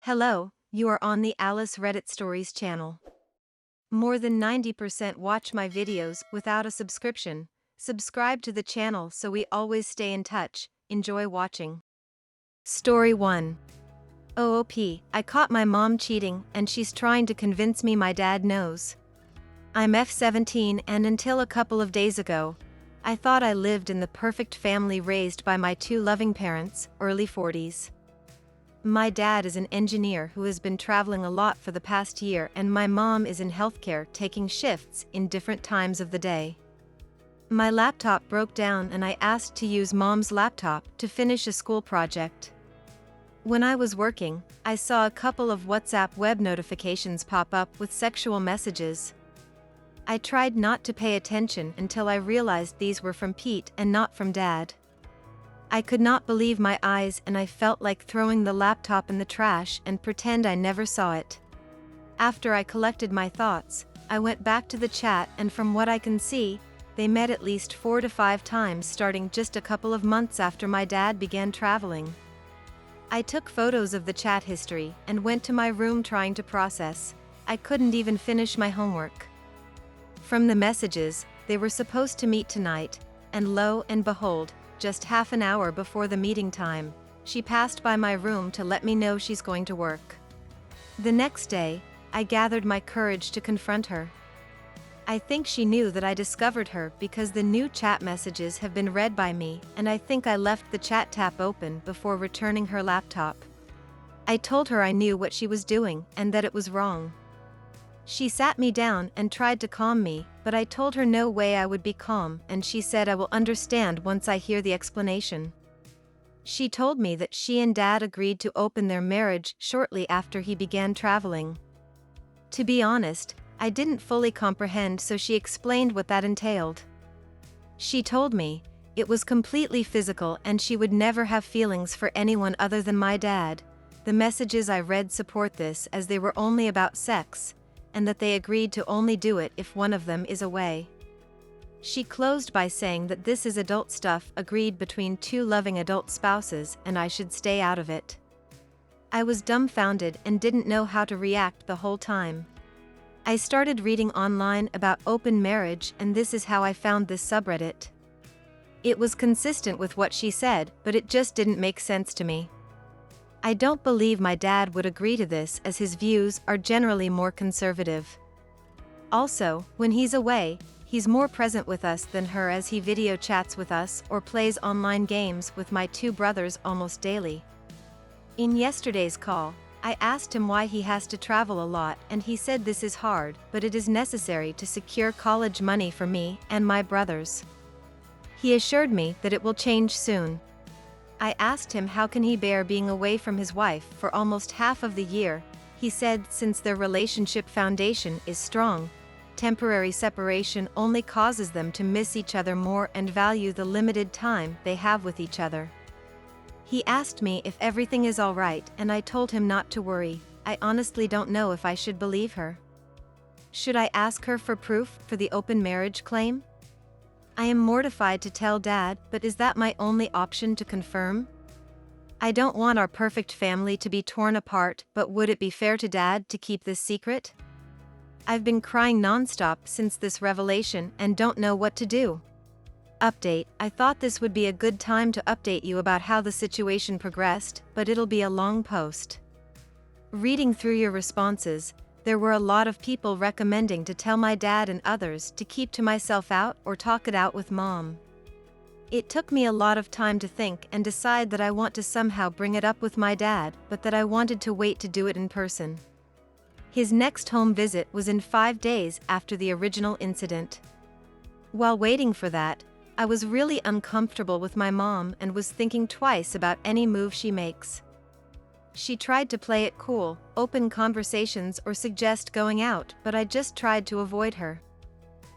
Hello, you are on the Alice Reddit Stories channel. More than 90% watch my videos without a subscription. Subscribe to the channel so we always stay in touch. Enjoy watching. Story 1. OOP, I caught my mom cheating and she's trying to convince me my dad knows. I'm F17 and until a couple of days ago, I thought I lived in the perfect family raised by my two loving parents, early 40s. My dad is an engineer who has been traveling a lot for the past year, and my mom is in healthcare taking shifts in different times of the day. My laptop broke down and I asked to use mom's laptop to finish a school project. When I was working, I saw a couple of WhatsApp web notifications pop up with sexual messages. I tried not to pay attention until I realized these were from Pete and not from Dad. I could not believe my eyes and I felt like throwing the laptop in the trash and pretend I never saw it. After I collected my thoughts, I went back to the chat and from what I can see, they met at least 4 to 5 times starting just a couple of months after my dad began traveling. I took photos of the chat history and went to my room trying to process. I couldn't even finish my homework. From the messages, they were supposed to meet tonight, and lo and behold, just half an hour before the meeting time, she passed by my room to let me know she's going to work. The next day, I gathered my courage to confront her. I think she knew that I discovered her because the new chat messages have been read by me, and I think I left the chat tab open before returning her laptop. I told her I knew what she was doing and that it was wrong. She sat me down and tried to calm me, but I told her no way I would be calm, and she said I will understand once I hear the explanation. She told me that she and Dad agreed to open their marriage shortly after he began traveling. To be honest, I didn't fully comprehend, so she explained what that entailed. She told me it was completely physical and she would never have feelings for anyone other than my dad. The messages I read support this, as they were only about sex, and that they agreed to only do it if one of them is away. She closed by saying that this is adult stuff agreed between two loving adult spouses and I should stay out of it. I was dumbfounded and didn't know how to react the whole time. I started reading online about open marriage, and this is how I found this subreddit. It was consistent with what she said, but it just didn't make sense to me. I don't believe my dad would agree to this, as his views are generally more conservative. Also, when he's away, he's more present with us than her, as he video chats with us or plays online games with my two brothers almost daily. In yesterday's call, I asked him why he has to travel a lot, and he said this is hard, but it is necessary to secure college money for me and my brothers. He assured me that it will change soon. I asked him how can he bear being away from his wife for almost half of the year. He said since their relationship foundation is strong, temporary separation only causes them to miss each other more and value the limited time they have with each other. He asked me if everything is all right, and I told him not to worry. I honestly don't know if I should believe her. Should I ask her for proof for the open marriage claim? I am mortified to tell Dad, but is that my only option to confirm? I don't want our perfect family to be torn apart, but would it be fair to Dad to keep this secret? I've been crying nonstop since this revelation and don't know what to do. Update: I thought this would be a good time to update you about how the situation progressed, but it'll be a long post. Reading through your responses, there were a lot of people recommending to tell my dad and others to keep to myself out or talk it out with Mom. It took me a lot of time to think and decide that I want to somehow bring it up with my dad, but that I wanted to wait to do it in person. His next home visit was in 5 days after the original incident. While waiting for that, I was really uncomfortable with my mom and was thinking twice about any move she makes. She tried to play it cool, open conversations or suggest going out, but I just tried to avoid her.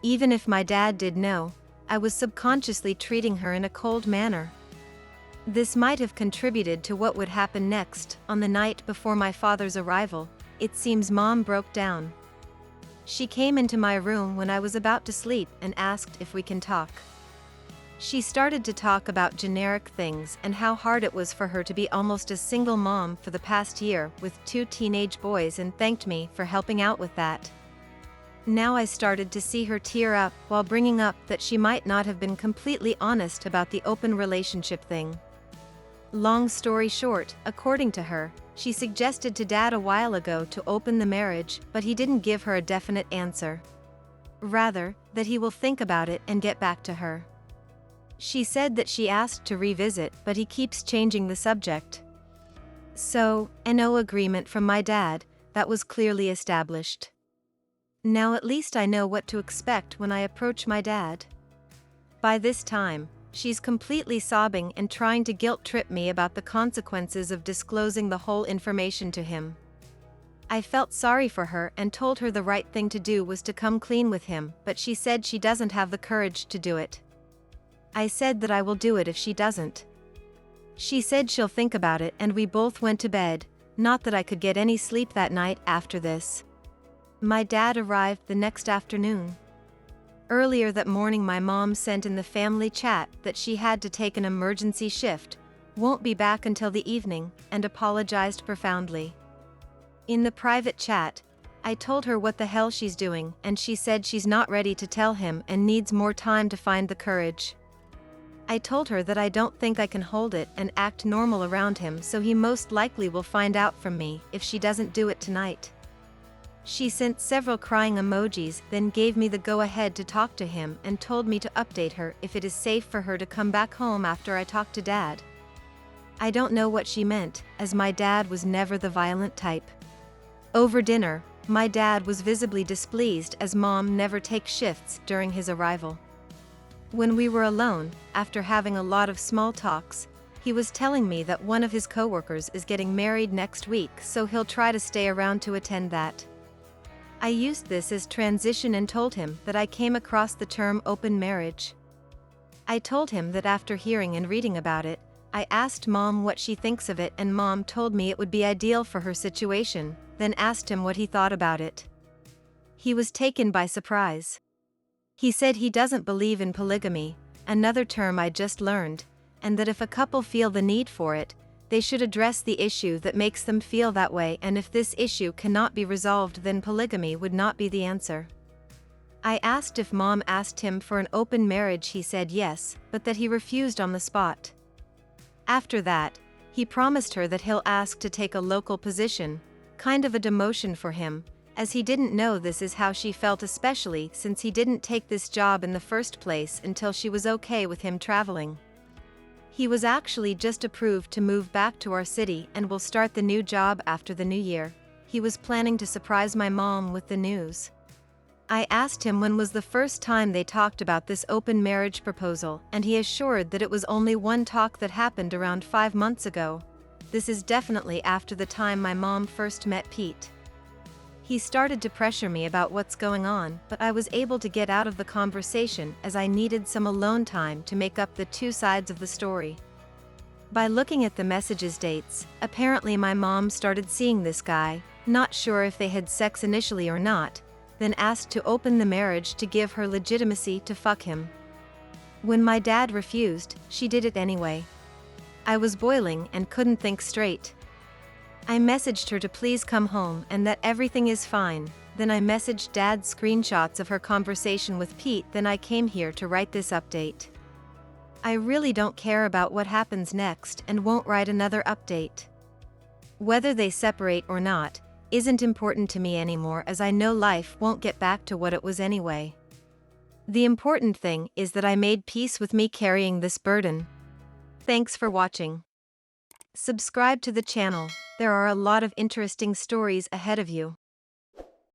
Even if my dad did know, I was subconsciously treating her in a cold manner. This might have contributed to what would happen next. On the night before my father's arrival, it seems Mom broke down. She came into my room when I was about to sleep and asked if we can talk. She started to talk about generic things and how hard it was for her to be almost a single mom for the past year with 2 teenage boys, and thanked me for helping out with that. Now I started to see her tear up while bringing up that she might not have been completely honest about the open relationship thing. Long story short, according to her, she suggested to Dad a while ago to open the marriage, but he didn't give her a definite answer. Rather, that he will think about it and get back to her. She said that she asked to revisit, but he keeps changing the subject. So, a no agreement from my dad, that was clearly established. Now at least I know what to expect when I approach my dad. By this time, she's completely sobbing and trying to guilt-trip me about the consequences of disclosing the whole information to him. I felt sorry for her and told her the right thing to do was to come clean with him, but she said she doesn't have the courage to do it. I said that I will do it if she doesn't. She said she'll think about it, and we both went to bed, not that I could get any sleep that night after this. My dad arrived the next afternoon. Earlier that morning my mom sent in the family chat that she had to take an emergency shift, won't be back until the evening, and apologized profoundly. In the private chat, I told her what the hell she's doing, and she said she's not ready to tell him and needs more time to find the courage. I told her that I don't think I can hold it and act normal around him, so he most likely will find out from me if she doesn't do it tonight. She sent several crying emojis, then gave me the go-ahead to talk to him and told me to update her if it is safe for her to come back home after I talk to Dad. I don't know what she meant, as my dad was never the violent type. Over dinner, my dad was visibly displeased as Mom never takes shifts during his arrival. When we were alone, after having a lot of small talks, he was telling me that one of his coworkers is getting married next week, so he'll try to stay around to attend that. I used this as transition and told him that I came across the term open marriage. I told him that after hearing and reading about it, I asked Mom what she thinks of it, and Mom told me it would be ideal for her situation, then asked him what he thought about it. He was taken by surprise. He said he doesn't believe in polygamy, another term I just learned, and that if a couple feel the need for it, they should address the issue that makes them feel that way, and if this issue cannot be resolved, then polygamy would not be the answer. I asked if Mom asked him for an open marriage. He said yes, but that he refused on the spot. After that, he promised her that he'll ask to take a local position, kind of a demotion for him, as he didn't know this is how she felt, especially since he didn't take this job in the first place until she was okay with him traveling. He was actually just approved to move back to our city and will start the new job after the new year. He was planning to surprise my mom with the news. I asked him when was the first time they talked about this open marriage proposal, and he assured that it was only one talk that happened around 5 months ago. This is definitely after the time my mom first met Pete. He started to pressure me about what's going on, but I was able to get out of the conversation as I needed some alone time to make up the two sides of the story. By looking at the messages dates, apparently my mom started seeing this guy, not sure if they had sex initially or not, then asked to open the marriage to give her legitimacy to fuck him. When my dad refused, she did it anyway. I was boiling and couldn't think straight. I messaged her to please come home and that everything is fine, then I messaged Dad screenshots of her conversation with Pete, then I came here to write this update. I really don't care about what happens next and won't write another update. Whether they separate or not, isn't important to me anymore, as I know life won't get back to what it was anyway. The important thing is that I made peace with me carrying this burden. Thanks for watching. Subscribe to the channel, there are a lot of interesting stories ahead of you.